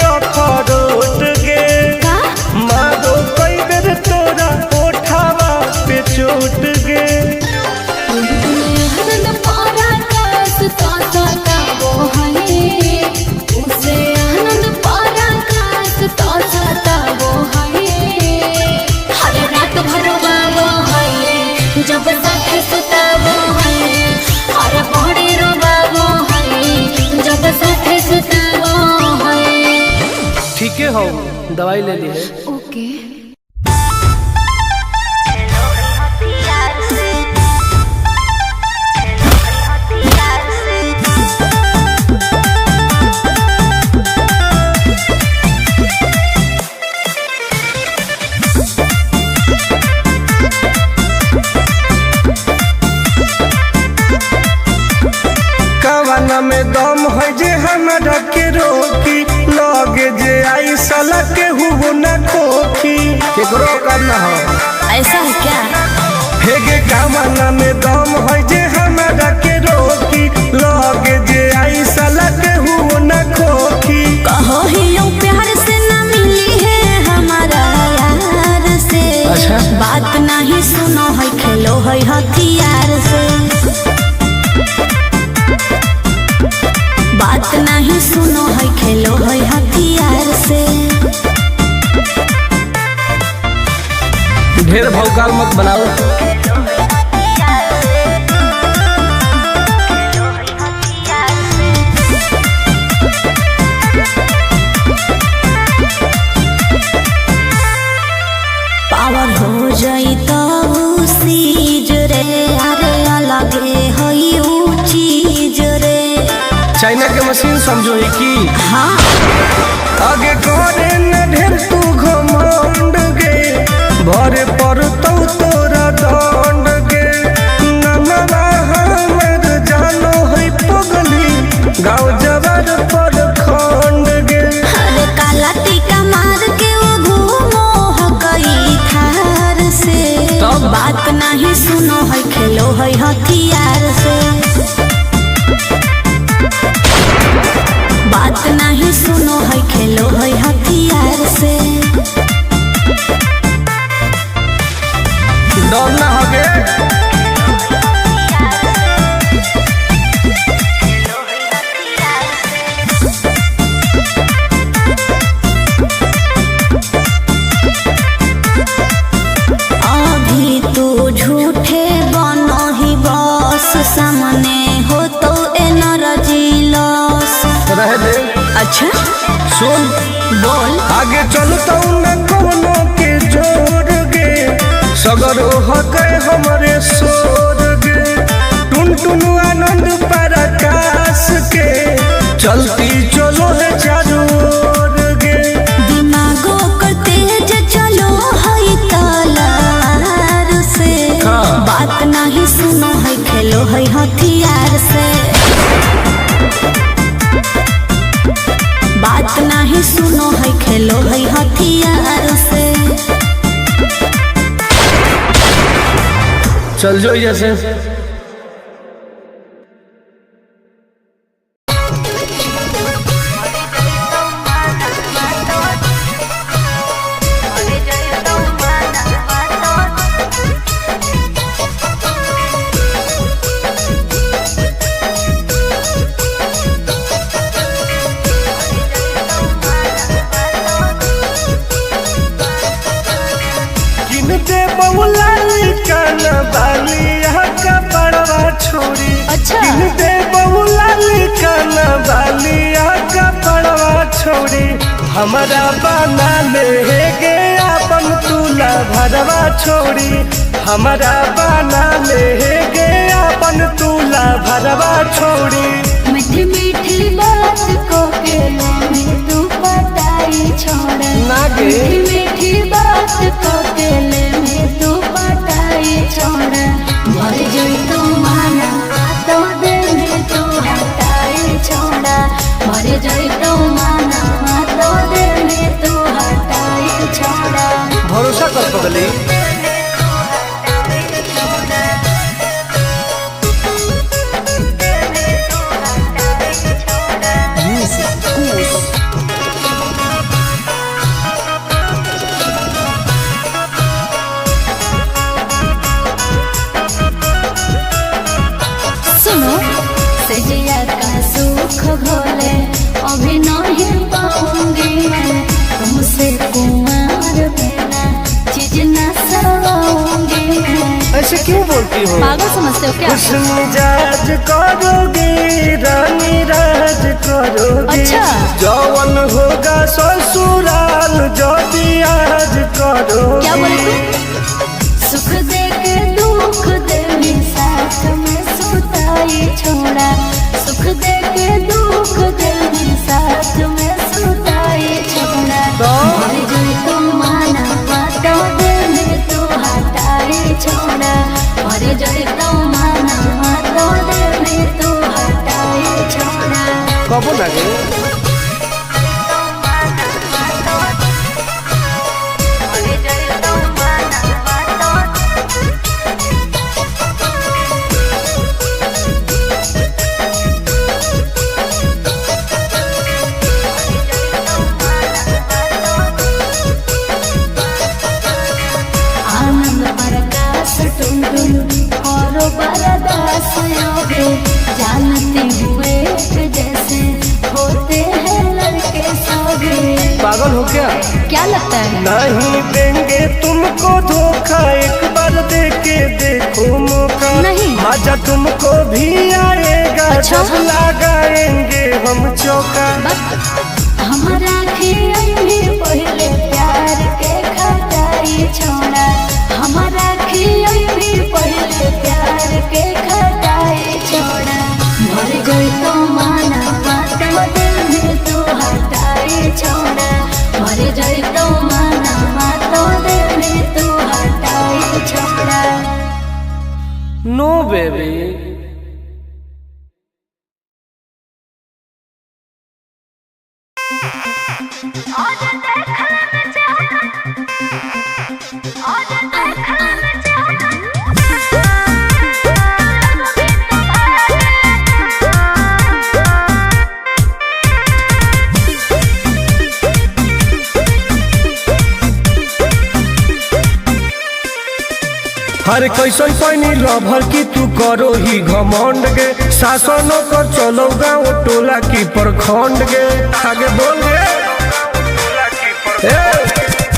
अखरोट गे मारो कई बेर तोरा ओठावा पे चोट गे। जब साथे सुताबो है और बड़ी रोबाबो है जब साथे सुताबो है। ठीक है हो दवाई ले ली है। ओके में दम है जे हमरा के रोकी लगे जे आई साला के हुबो न खोखी केकरो करना हो। ऐसा है क्या? हेगे कामना में दम है जे हमरा के रोकी लगे जे आई साला के हुबो न खोखी। कहो ही प्यार से न मिली है हमारा यार से। अच्छा? बात नहीं सुनो है खेलो है हथियार से। बात नहीं सुनो है खेलो है हथियार से। ढेर भौकाल मत बनाओ। पावर हो जाई तो सीज रे अरे अलगे होई ऊ चीज रे। चाइना के मशीन समझो ही की हाँ आगे करे न ढेर तू घमंड गे भरे पर तो तोरा दंड गे नमवा हमर जानो है पगली गाँव जबर पर खंड गे। अरे काला टीका मार के वो घूमो हकई थार से। बात नहीं सुनो है खेलो है हथियार से। बात नहीं सुनो है खेलो है हथियार से। डर ना होगे अभी तू झूठे बनो ही बस सामने हो तो एनर्जी लॉस रह दे। अच्छा सुन बोल आगे चलता न कोनो के जोर गे सगर हके हमरे सोर गे टुन टुन आनंद पराकाश के चलती चलो है चारों ओर गे। दिमागो कर तेज चलो है तलवार से। बात नहीं सुनो है खेलो है हथियार से। बात नहीं सुनो है खेलो है हथियार से। चल जो जैसे छोड़ी अच्छा दे बहुला लिखना बालिया का पड़वा छोड़ी हमारा बना ले गे अपन तुला भरवा छोड़ी हमारा बना ले गे अपन तुला भरवा छोड़ी। मीठी मीठी बात को के में तू बताई छोड़ नागे मीठी मीठी बात को के में तू बताई छोड़ भर जोई तू माना तो दे में तू हटाई छोड़ा भर जोई तू माना तो दे में तू हटाई छोड़ा। भरोसा कर पगली भाई हो। पागल समझते हो क्या? खुश मिजाज करोगे रानी राज करोगे। अच्छा। जौवन होगा ससुराल जो भी आज करोगे। क्या बोले तू? सुख दे के दुख दे साथ में सुताई छोड़ा। सुख दे के दुख दे साथ में सुताई छोड़ा। मर गई तो माना बातों दे में तू हटाई छोड़ा। मर गई तो माना बातों दे में तू हटाई छोड़ा। कबो लगे जानते हुए जैसे होते हैं लड़के सभी। पागल हो क्या? क्या लगता है? नहीं देंगे तुमको धोखा, एक बार दे के देखो मौका। नहीं। मजा तुमको भी आएगा। अच्छा। जब लगाएंगे हम चौका। हमारा खियाई भी पहले प्यार के खटाई छोड़ा। हमारा खियाई भी पहले प्यार के खटाई छोड़ा। मर गई तो माना बातों दिल में तू हटाई छोड़ा। मर गई तो माना बातों दिल में तू हटाई छोड़ा। नो बेबी। हर कैसन पैनी लभर की तू करो ही घमंड गे। शासनों कर चलो गाँव टोला की प्रखंड गे। आगे बोल गे।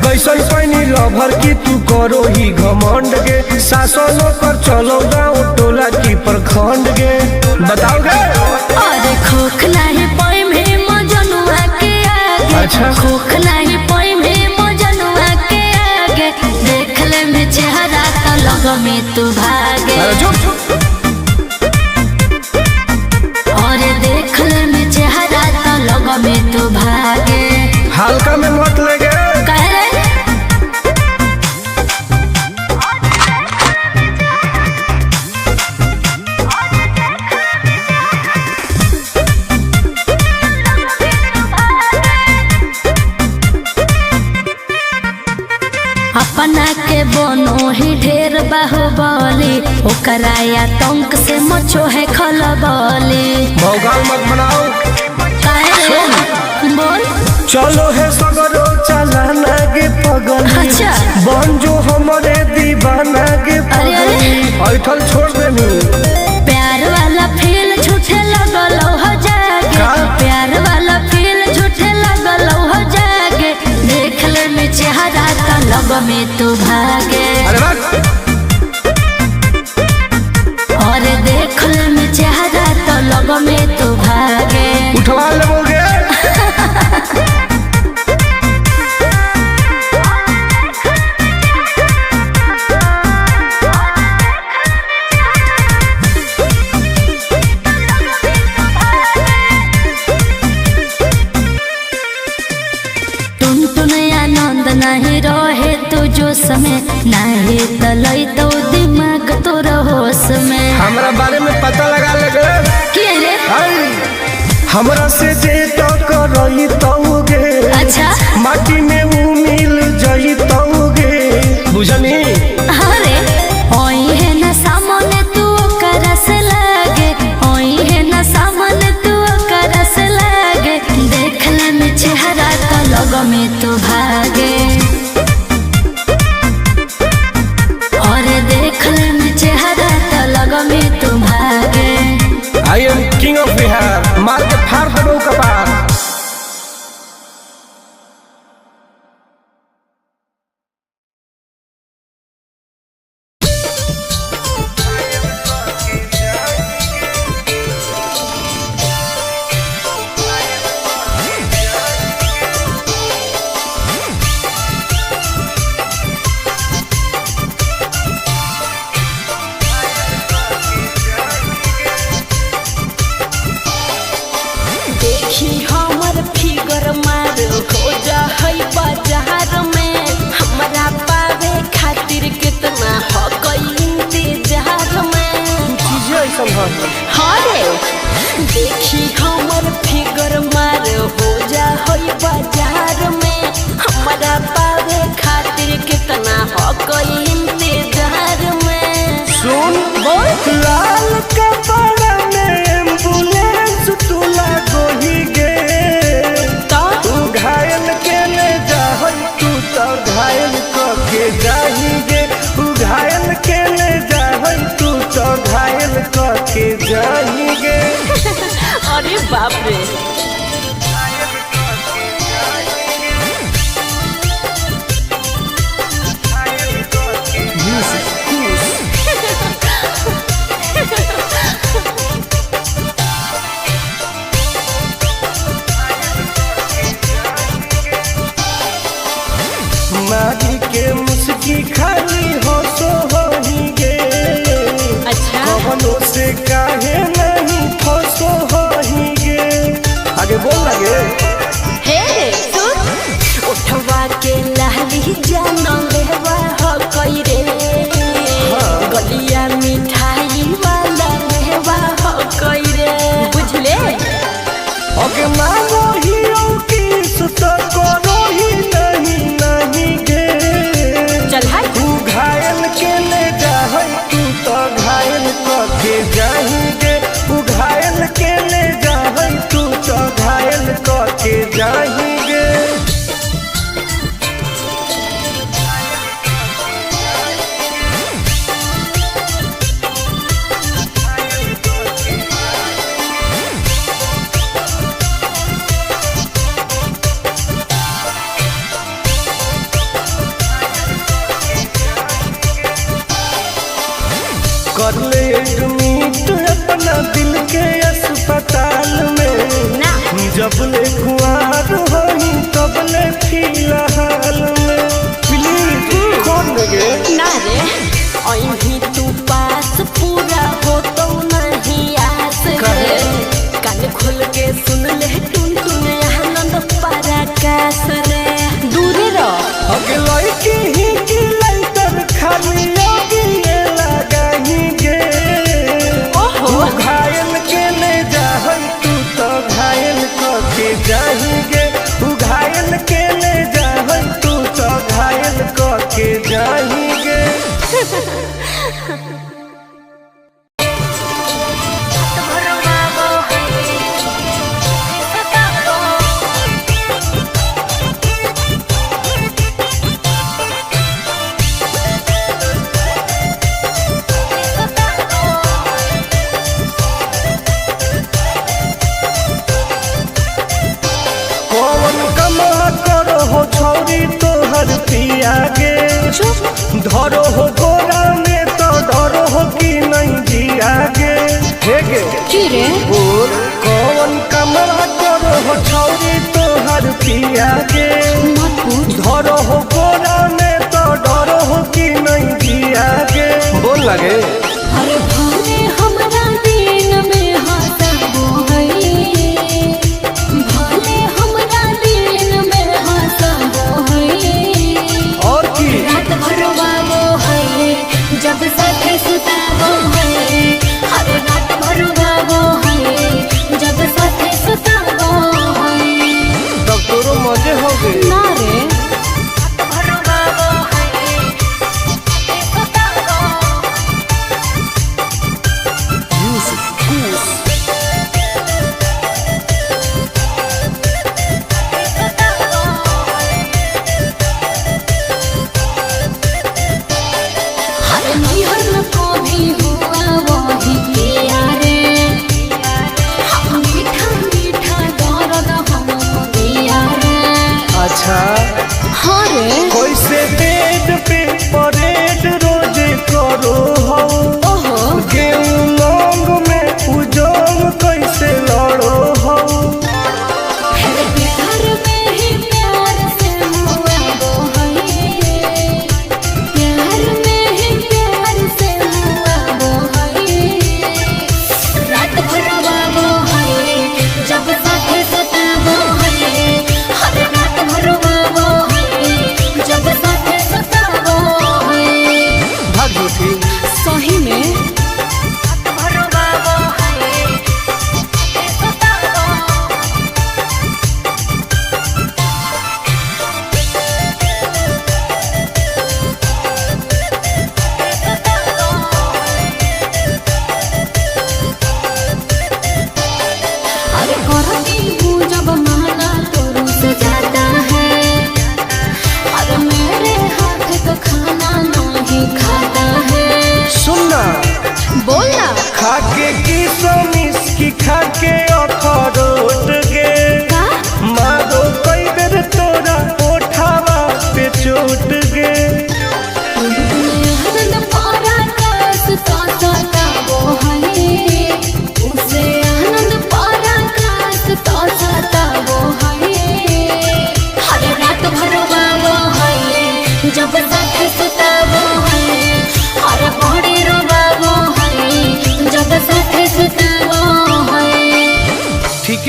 कैसन पैनी लभर की तू करो ही घमंड गे। शासनों कर चलो गाँव टोला की प्रखंड गे। बताओ गे। अरे खोखला है पोई में मजनुआ के आगे। अच्छा। खोखला है पोई में मजनुआ के आगे। देख ले में चेहरा तो लग में तू भागे। अरे चुप। और देख ले में चेहरा तो लग में तू भागे। हल्का में मत लगे। कह रे अपना के बनो ही ढेर बाहुबली। ओकरा आतंक से मचो है खलबली। भौकाल मत बनाओ। काहे रे? बोल। चलो है सगरो चलाना गे पगल। अच्छा। बन जो हमारे दीवाना गे अरे, अरे। पगल। ऐठल छोड़ देनी। प्यार वाला फील झूठे लगल हो जागे। का? प्यार वाला फील झूठे लगल हो जागे। देख ले में चेहरा तो लग में तू भागे। अरे बात। और देख ले में चेहरा तो लग में तू भागे। उठवा लोगे। नहीं रहे तू जो समय नहीं तलई तो दिमाग तो होश में। हमरा बारे में पता लगा लगे। के रे? हमरा से जे तो करई तौगे। अच्छा। माटी में वो मिल जई तौगे। बुझनी? अरे ओई है ना सामने तू करस लागे। ओई है ना सामने तू करस लागे। देख ले में चेहरा तो लग में तू भागे। और देख ले में चेहरा तो लग में तू भागे। I am king of Bihar. मार के फाड़ दो कपार। घायल करके जाएंगे। अरे बाप रे। मारी के मुस्की खाली हंसो होहिगे। अच्छा कवनों से काहे नहीं फंसो होहिगे। आगे बोल लगे हे सुन उठवा के लहली जानो लेवा हो कोई रे। गलिया मिठाई वाला लेवा हो कोई रे बुझले। अगे मांगो ही किस तो करो ही नहीं गे। चल हाय तू घायल के ले जा तू तो घायल करके जाएंगे। तू घायल के ले जा तू तो घायल करके जाएंगे। कर ले एडमिट अपना दिल के अस्पताल में। ना जब ले कुआर होई तब ले फिलहाल में। प्लीज कौन लगे ना रे अहीं तू पास पूरा हो तो नहीं आस रे। कान खोल के सुन ले टुन टुन आनंद पराकाश रे। दूरे रह अगे लड़की ही की लाइटर खाली लगी लगाएंगे। ओहो घायल के ले जा तू तो घायल करके जाएंगे। तू घायल के ले जा तू तो घायल करके जाएंगे। कौन कमा करो हो छौरी तोहर पिया गे। धरो हो गोरा में तो डरो हो कि नहीं जिया गे। हे गे की रे बोल कौन कमा करो हो छौरी तोहर पिया गे। मत पूछ धरो हो गोरा में तो डरो हो कि नहीं जिया गे। बोल लगे अरे भले हमरा दिन में हंसबो है। भले हमरा दिन में हंसबो है। और की रात भर रोवाबो है जब साथे सुताबो है। हर रात भर रोवाबो है जब साथे सुताबो है। तब तोरो मजे हो गए। ना रे रात भर रोवाबो है साथे सुताबो।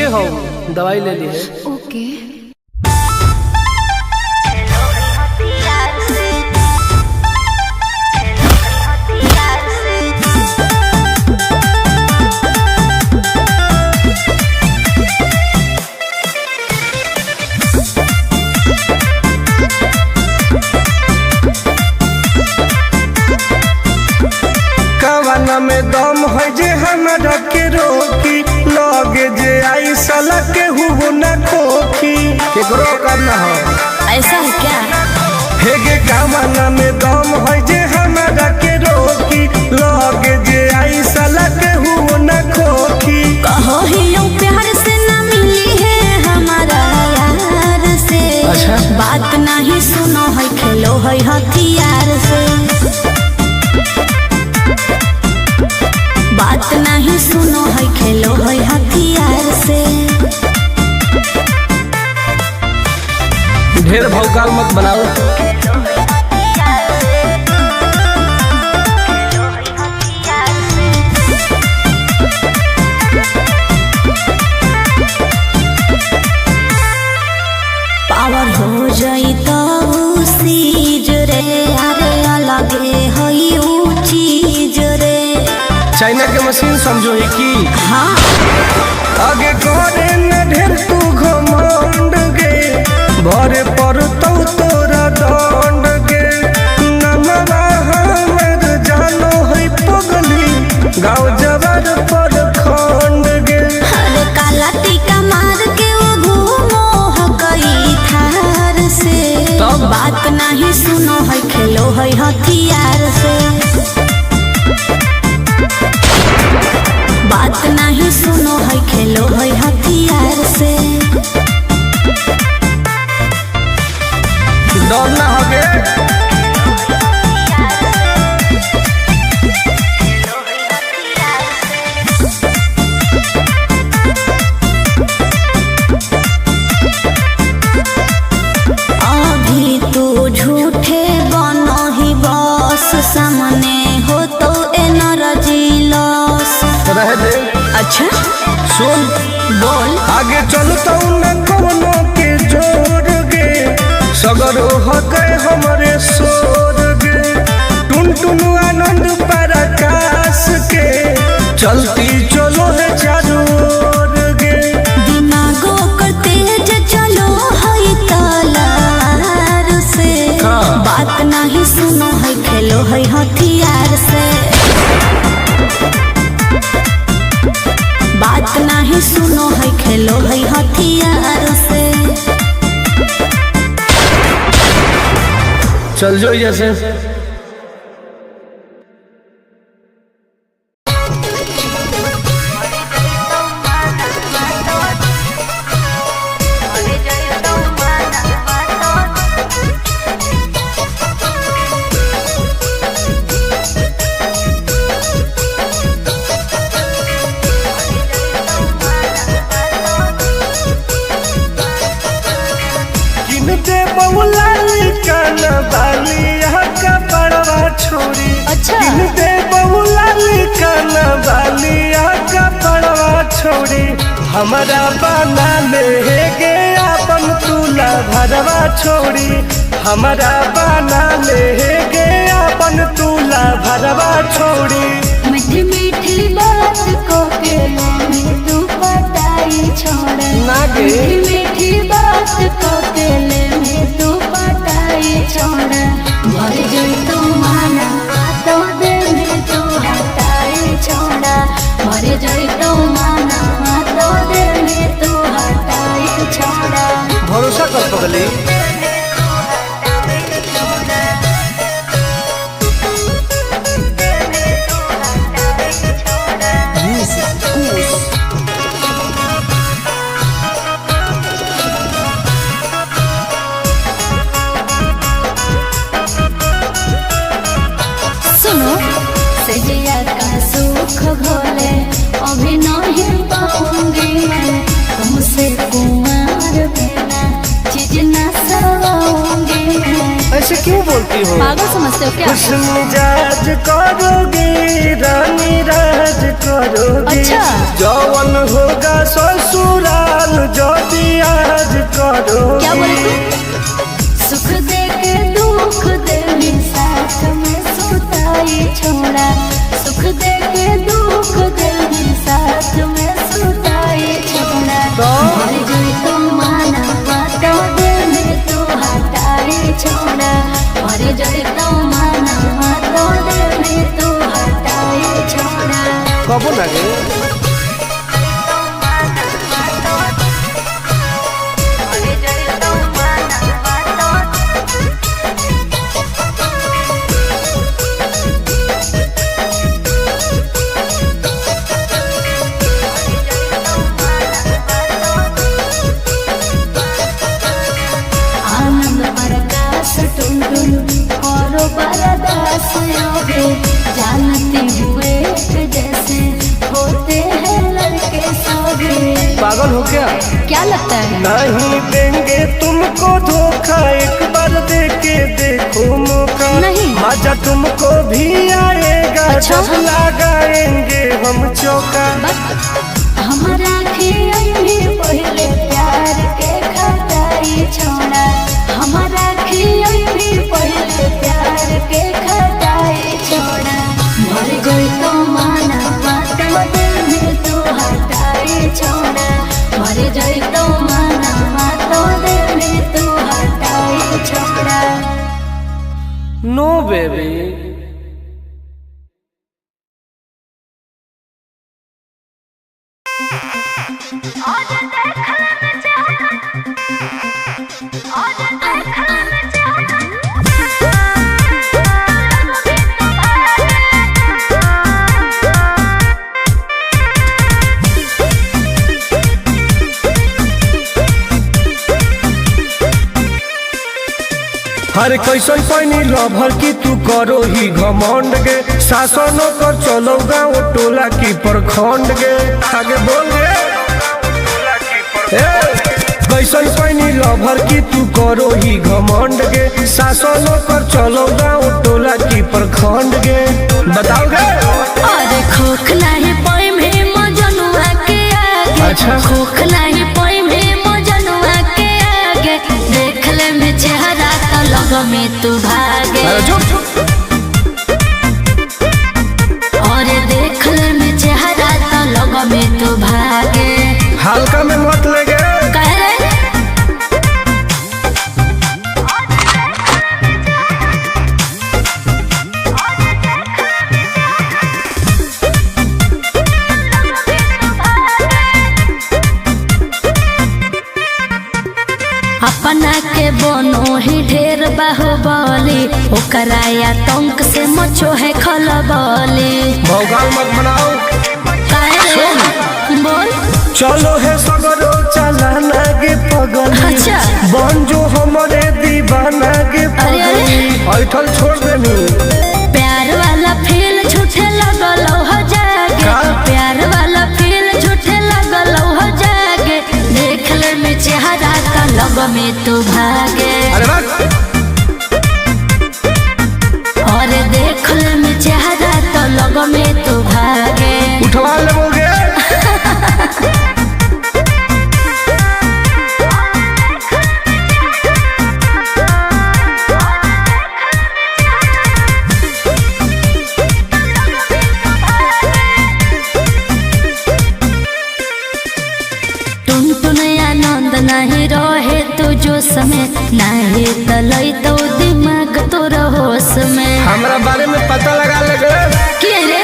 के हो दवाई ले ली है। ओके। कवाना में दम है जे हमरा के रोकी, लगे जे आई साला के हुओ न खोखी, केकरो करना हो ऐसा है क्या? हे गे कवाना में दम है जे हमरा के रोकी, लगे जे आई साला के हुओ न खोखी। कहो ही यूं प्यार से ना मिली है हमारा यार से। अच्छा। बात नहीं सुनो है खेलो है हथियार से। बात नहीं सुनो है खेलो है हथियार से। ढेर भौकाल मत बनाओ। पावर हो जाई तो सीज रे, अरे अलगे है ऊ चीज रे। चाइना के मशीन समझो है कि हाँ। आगे करे न ढेर तू घमंड गे, भरे पर तोरा दंड गे। नमवा हमर जानो है पगली, गाँव जबर पर खंड गे। अरे काला टीका मार के वो घूमो है कई थार से। तब? बात नहीं सुनो है खेलो है हथियार से। बात नहीं सुनो है खेलो है हथियार से। डर ना होगे अभी तू झूठे बनो ही बस, सामने हो तो एनर्जी लॉस। रह दे। अच्छा सुन बोल। आगे चलता न कोनो के जोर गे, सगर हके हमरे सोर गे। टुन टुन आनंद पराकाश के, चलती चलो है चारू ओर गे। दिमागो कर तेज चलो है तलवार से। हाँ। बात नहीं सुनो है खेलो है हथियार से। बात नहीं सुनो है खेलो है हथियार से। चल जो जैसे। किनते बहुला कान बाली का पड़वा छोड़ी। अच्छा। किनते बहुला कान बाली का पड़वा छोड़ी। हमारा बना ले गे अपन तुला भरवा छोड़ी। हमारा बना ले गे अपन तुला भरवा छोड़ी। मीठी मीठी बात को के ले तू पटाई छोड़। ना गे। मीठी मीठी बात को के ले तू पटाई छोड़। मर जाई तू माना तो दे में तू हटाई छोड़। मर जाई तू माना तो दे में तू हटाई छोड़। भरोसा कर पगली। सुनो सजिया का सुख घोले अभी नहीं पाऊंगी मैं। तुमसे कुमार बिना चीज न सवाऊंगी मैं। ऐसे क्यों बोलती हो? पागल समझते हो क्या? खुश मिजाज करोगे रानी राज करोगे। अच्छा। जौवन होगा ससुराल जो आज करोगे। क्या बोले तू? सुख दे के दुख दे साथ में सुताई छोड़ा। सुख दे के दुख दे साथ में सुताई छोड़ा। मर गई तो माना बातों दे में तू हटाई छोड़ा। मर गई तो माना बातों दे में तू हटाई छोड़ा। कबो लगे जानती हुए जैसे होते हैं लड़के सभी। पागल हो क्या? क्या लगता है? नहीं देंगे तुमको धोखा, एक बार दे के देखो मौका। नहीं। मजा तुमको भी आएगा। अच्छा? जब लगाएंगे हम चौका। हमारा भी पहले प्यार के खटाई छोड़ा। हमारा भी पहले प्यार के खटाई छोड़ा। मर गई तो माना बातों दिल में तू हटाई छोड़ा। मर गई तो माना बातों दिल में तू हटाई छोड़ा। नो बेबी। हर कैसन पैनी लभर की तू करो ही घमंड गे। शासनों कर चलो गाँव टोला की प्रखंड गे। आगे बोल गे। कैसन पैनी लभर की तू करो ही घमंड गे। शासनों कर चलो गाँव टोला की प्रखंड गे। बताओ गे। अरे खोख नहीं पाई में मजनुआ के आगे। अच्छा। खोख नहीं पाई में मजनुआ के आगे। देख ले में चेहरा तो लग में तू भागे। और देख ले में चेहरा तो लग में तू भागे। हल्का में मत लगे। कह रहे अपना के बनो ही ढेर बाहुबली। ओकरा आतंक से मचो है खलबली। भौकाल मत बनाओ। बोल। चलो है सगरो चलाना गे पगली। अच्छा। बन जो हमारे दीवाना गे पगली। ऐठल छोड़ देनी। प्यार वाला फील झूठे लगल हो जागे। का? प्यार वाला फील झूठे लगल हो जागे। देख ले में चेहरा का लग में तू भागे। अरे बात। और देख ले में चेहरा तो लग में तू भागे। उठवा लोगे। आनंद नहीं रहे तू जो समय नहीं तलई तो दिमाग तोर होश में। हमरा बारे में पता लगा लगे। क्या रे?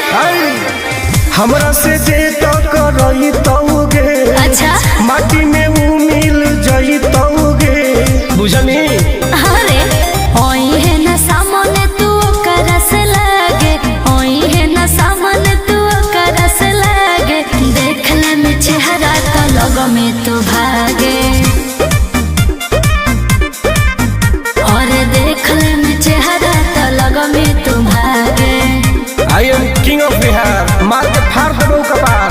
हमरा से जे तो करई तोगे। अच्छा। माटी में वो मिल जई तोगे। बुझनी। अरे ओई है ना सामने तू करस लागे। ओई है ना सामने तू करस लागे। देख ले में चेहरा तो लग में तू भागे। और देख ले में चेहरा तो लग में तू भागे। I am king of Bihar. मार के फाड़ देबो कपार।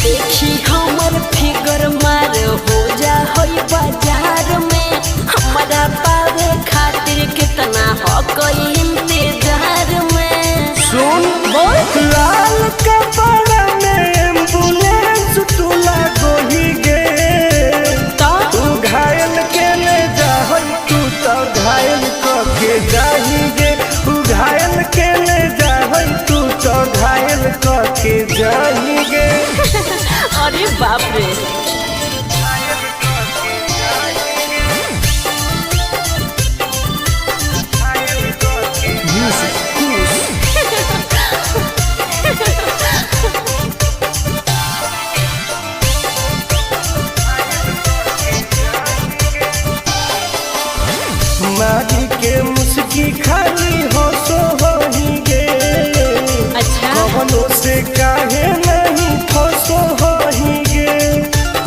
देखी हमर फिगर मार हो जा होई बाजार में हमारा पावे खातिर कितना हो कोई इंतजार में। सुन बोल लाल कपड़ा में एम्बुलेंस तू लागोही गे तो तू घायल के ले जाहई तू तो घायल के जाही गे तू घायल के ले जाहई तू तो घायल के जाही गे अरे बाप रे मारी के मुस्की खाली हो सो होही गे अच्छा कवनों से काहे नहीं फसो होही गे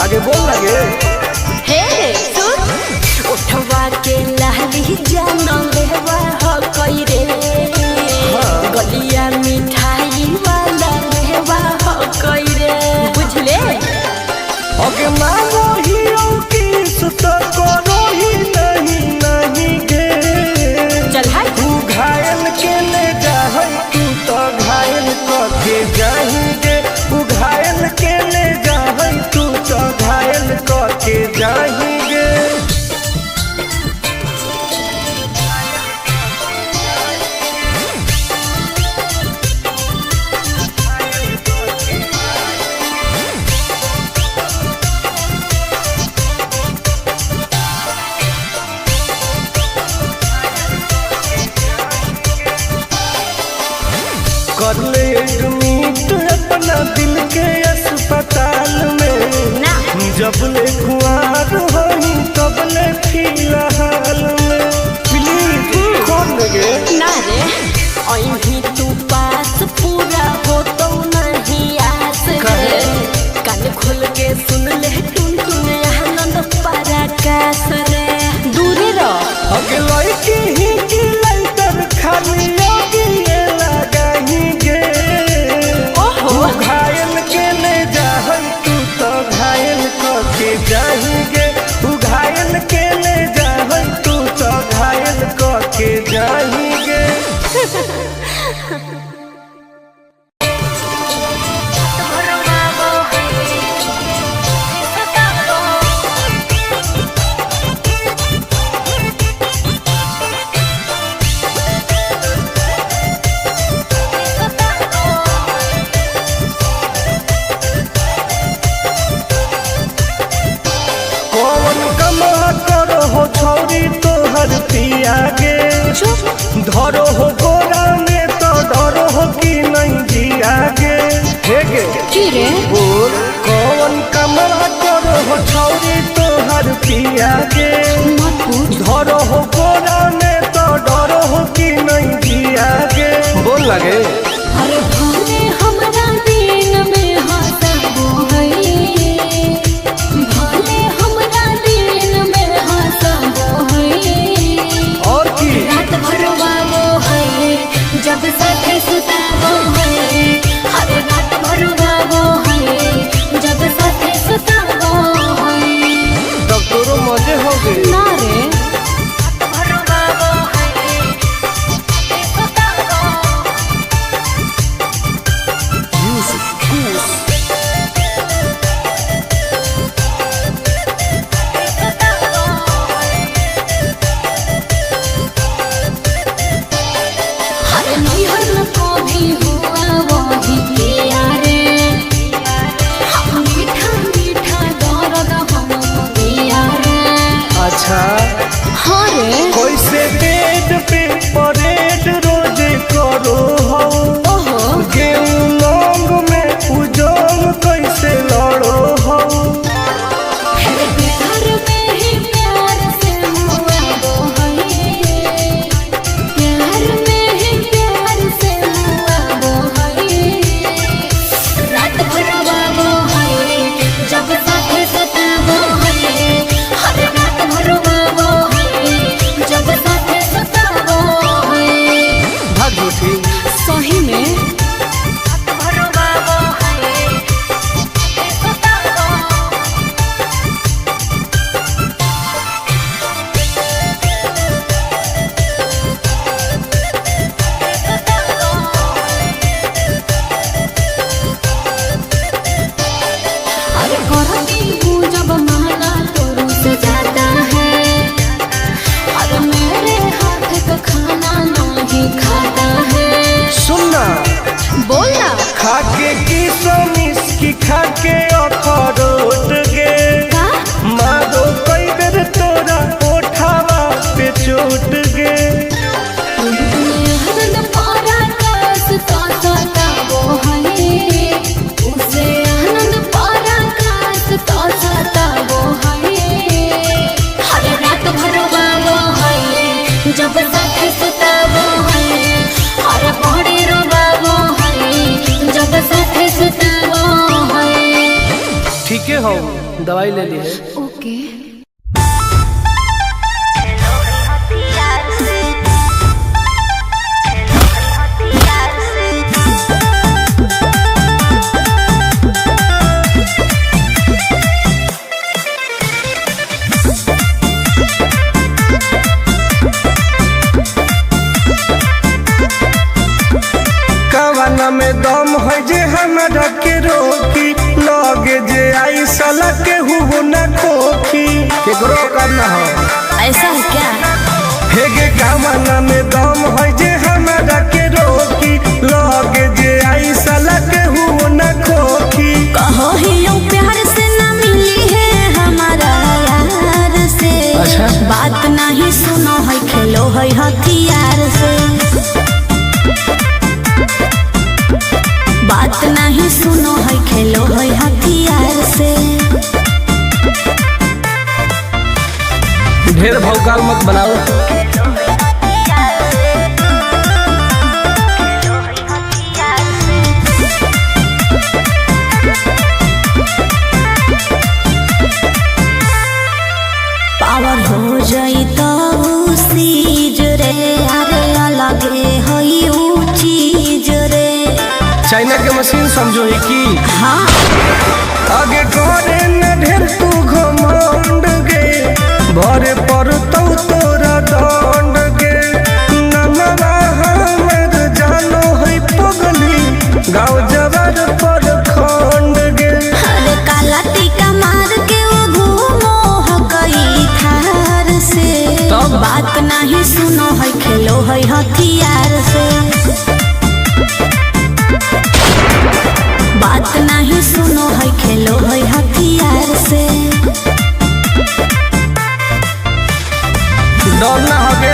आगे बोल लगे हे सुन उठवा के लाली जानो लेवा हो कोई रे गलिया मिठाई वाला लेवा हो कोई रे बुझले अगे मांगो ही किस तो करो ही नहीं गे चल हाय तू घायल के ले जाहई तू तो घायल के जाही गे तू घायल के ले जाहई तू तो घायल के जाही गे कर ले एडमिट अपना दिल के अस्पताल में ना जब ले कुआर होई तब ले फिलहाल में प्लीज कौन लगे ना रे अहीं तू पास पूरा हो तो नहीं आस रे कान खोल के सुन ले टुन टुन आनंद पराकाश रे दूरी रह अगे लड़की ही की लंतर खाली योगी ये लगाही गे ओहो तू घायल के ले जाहई तू तो घायल के जाही गे तू घायल के ले जाहई तू तो घायल के जाही गे कौन कमा करो हो छौरी तोहर पिया गे धरो हो गोरा में तो डरो हो कि नहीं जिया गे हे गे की रे बोल कौन कमा करो हो छौरी तोहर पिया गे मत पूछ धरो हो गोरा में तो डरो हो कि नहीं जिया गे बोल लगे अरे भले हमरा दिन में हंसबो है भले हमरा दिन में हंसबो है और की रात भर वाबो है जब साथे सुताबो है हर रात भर वाबो है जब साथे सुताबो है तब तोरो मजे हो गए ना रे भर वाबो है सुताबो हर नैहर में कभी हुआ वही किया रे मीठा मीठा दर्द हम दिया रे अच्छा हाँ रे कैसे बेड पे परेड रोज करो हो ओहो गेहूं लौंग में उजोंग कैसे लड़ो हो प्यार में ही प्यार से मुआबो है प्यार में ही प्यार से मुआबो हो दवाई ले ली है। ओके। कवाना में दम है जे हमरा के रोकी, लगे जे आई साला के हुओ न खोखी। केकरो करना हो ऐसा है क्या? हेगे कवाना में दम है जे हमरा के रोकी, लगे जे आई साला के हुओ न खोखी। कहो ही यूं प्यार से न मिली है हमारा यार से। अच्छा। बात नहीं सुनो है खेलो है हथियार से। बात नहीं सुनो है खेलो है हथियार से। ढेर भौकाल मत बनाओ। पावर हो जाई तो सीज रे, अरे अलगे हई ऊ चीज रे। चाइना के मशीन समझो है कि हाँ आगे करे न ढेर तू घमंड गे, भरे पर तोरा दंड गे। नमवा हमर जानो है पगली, गाँव जवार पर खंड गे। अरे काला टीका मार के वो घूमो हकई थार से। तब? बात नहीं सुनो है खेलो है हथियार से। बात नहीं सुनो है खेलो है हथियार से। डर ना होगे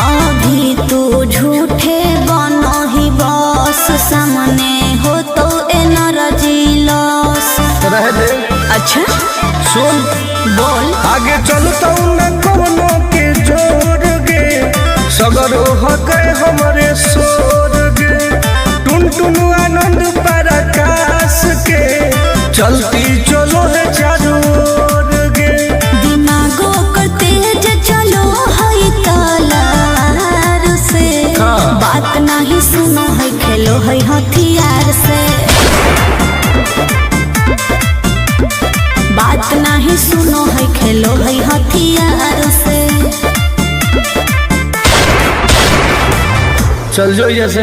अभी तू झूठे बनो ही बस, सामने हो तो एनर्जी लॉस। रह दे। अच्छा सुन बोल। आगे चलता न कोनो के जोर गे, सगर हो गए हमारे सोर गे। टुन टुन आनंद पराकाश के, चलती चलो है चारों ओर गे। दिमागो कर तेज चलो है तलवार से। हाँ। बात नहीं सुनो है खेलो है हथियार से। बात नहीं सुनो है खेलो है हथियार से। चल जो जैसे।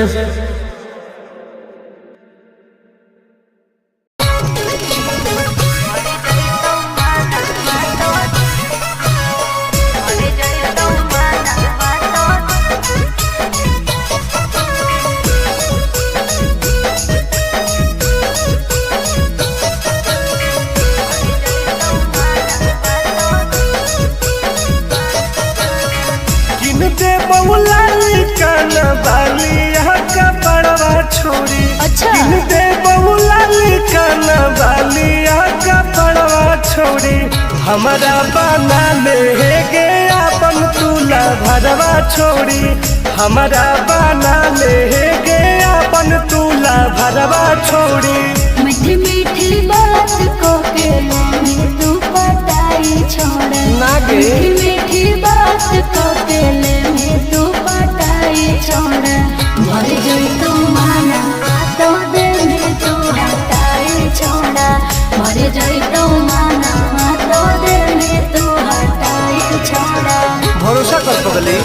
किनते बहुला कान बाली का बड़वा छोड़ी। अच्छा। किनते बहुला कान बाली का बड़वा छोड़ी। हमारा बना ले गे अपन तुला भरवा छोड़ी। हमारा बना ले गे अपन तुला भरवा छोड़ी। मीठी मीठी बात को के ले तू पटाई छोड़। ना गे। मीठी मीठी बात को के ले तू पटाई छोड़। मर जोई तू माना तो दे में तू हटाई छोड़ा। मर जोई तू माना तो दे में तू हटाई छोड़ा। भरोसा कर पगली।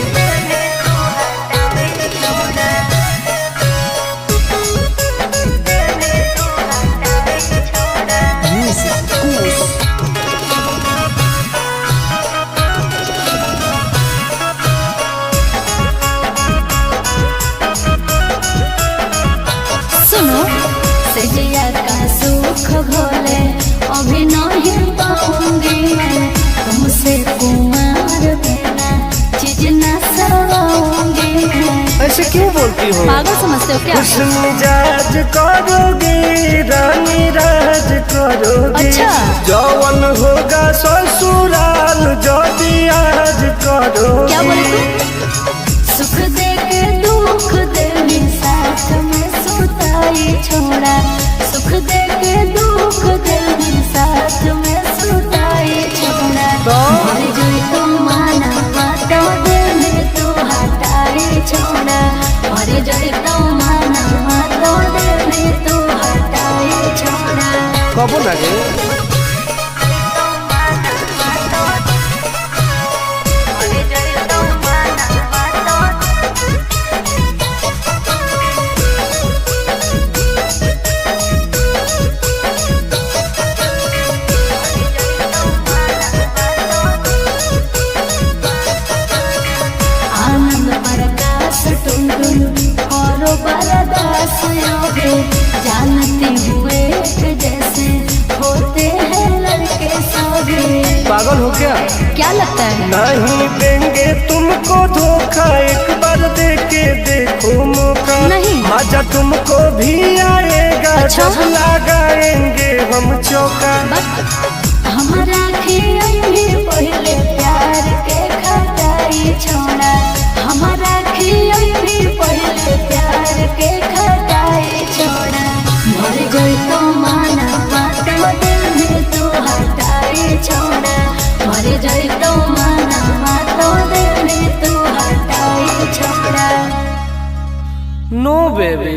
सुनो सजिया का सुख भोले अभी नहीं पाऊंगी मैं। तुमसे कुमार बिना चीज न सवाऊंगी मैं। ऐसे क्यों बोलती हो? पागल समझते हो क्या? खुश मिजाज करोगे रानी राज करोगे। अच्छा। जौवन होगा ससुराल जदी आज करोगे। क्या बोले तू? सुख दे के दुख दे साथ में सुताई छोड़ा। सुख दे के दुख दे साथ में सुताई छोड़ा। मर जोई तो माना तो दिल में तू हटाई छोड़ा। मर जोई तो माना तो दिल में तू हटाई छोड़ा। कबो ना गे आनंद प्रकाश टुनटुन करो बरदास योगे। जानते हुए कि जैसे होते हैं लड़के सौगे। पागल हो क्या? क्या लगता है? नहीं देंगे तुमको धोखा, एक बार दे के देखो मौका। नहीं। मजा तुमको भी आएगा अच्छा। जब लगाएंगे हम चौका। हमारा खियाई पहले प्यार के खटाई छोड़ा। हमारा खियाई पहले प्यार के खटाई छोड़ा। मर गई तो माना तो दिल में तू हटाई छोड़ा। मर गई तो माना तो दिल में तू हटाई छोड़ा। नो बेबी।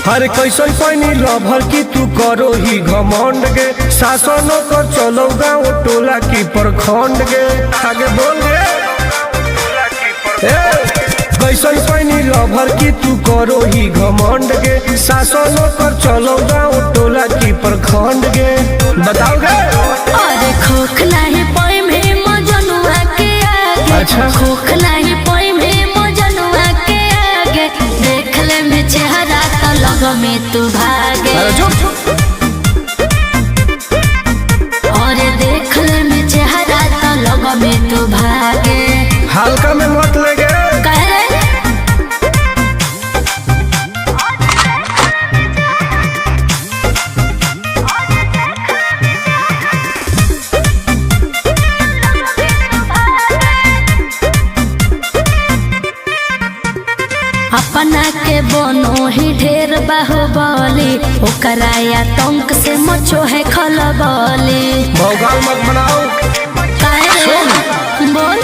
हर कैसन पैनी लभर की तू करो ही घमंड गे। शासनों कर चलो गाँव टोला की प्रखंड गे। आगे बोल गे। कैसन पैनी लभर की तू करो ही घमंड गे। शासनों कर चलो गाँव टोला की प्रखंड गे। बताओ गे। अरे खोखला ही पोई में मजनुआ के आगे। अच्छा। खोखला ही पोई में मजनुआ के आगे। देख ले में चेहरा तो लग में तू भागे। अरे चुप। और देख ले में चेहरा तो लग में तू भागे। हल्का में मत लगे। कह रे अपना के बनो ही ढेर बाहुबली। ओकरा आतंक से मचो है खलबली। भौकाल मत बनाओ। काहे रे? बोल।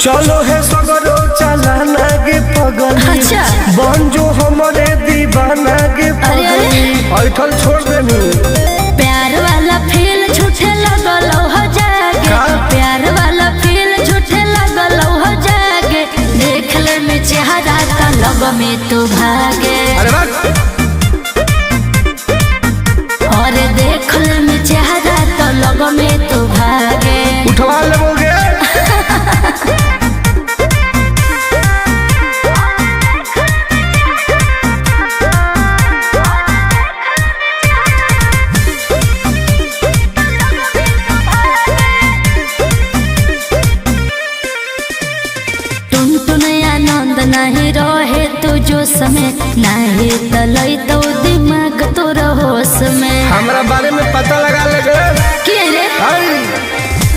चलो है सगरो चलाना गे पगल। अच्छा। बन जो हमारे दीवाना गे अरे, अरे। पगल। ऐठल छोड़ देनी। प्यार वाला फील झूठे लगल हो जागे। का? प्यार वाला फील झूठे लगल हो जागे। देख ले में चेहरा का लग में तू भागे। अरे बात। और देख ले में चेहरा तो लग में तू भागे। उठवा ले बोगे। नहीं रहे तू जो समय नहीं तलई तो दिमाग तो होश में। हमरा बारे में पता लगा लगे। के रे?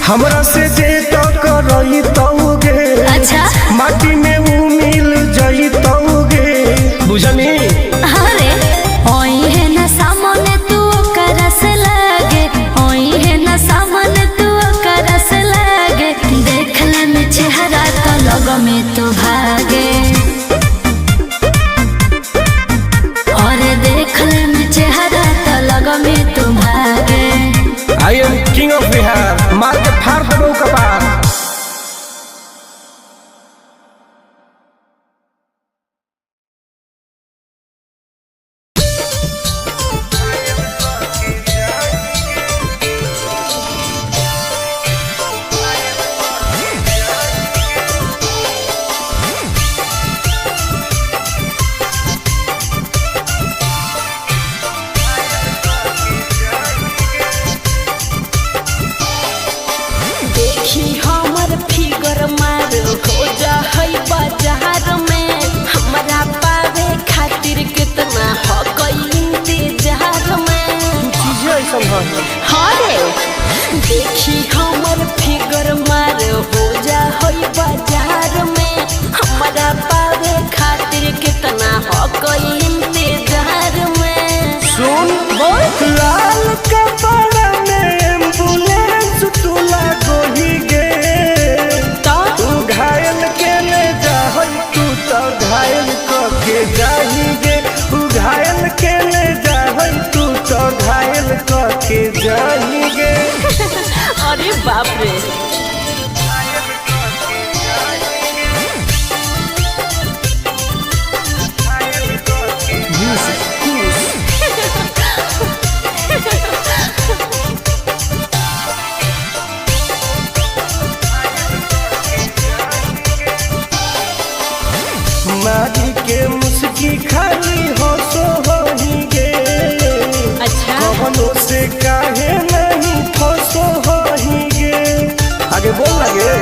हमरा से जे तो करई तौगे। अच्छा। माटी में ऊ मिल जई तौगे। बुझनी। अरे ओई है ना सामने तू करस लागे। ओई है ना सामने तू करस लागे। देख ले में चेहरा तो लग में तू भागे। और देख ले में चेहरा तो लग में तू भागे। I am king of Bihar. मार के फाड़ दो कपार। जहार में हमरा पावे खातिर कितना हो गई इंतजार में चीजें ऐसा है हरे देखी हमर फिगर मार हो जा होई बाजार में हमरा पावे खातिर कितना हो गई इंतजार में सुन बोल लाल कपड़ा में एम्बुलेंस तुला गोही गे तो तू घायल के ले जाहई तू तो घायल के जाही गे तू घायल के ले जाहई तू तो घायल के जाही गे अरे बाप रे मारी के मुस्की खाली हो सो होही गे अच्छा कवनो से काहे नहीं फसो होही गे आगे बोल लगे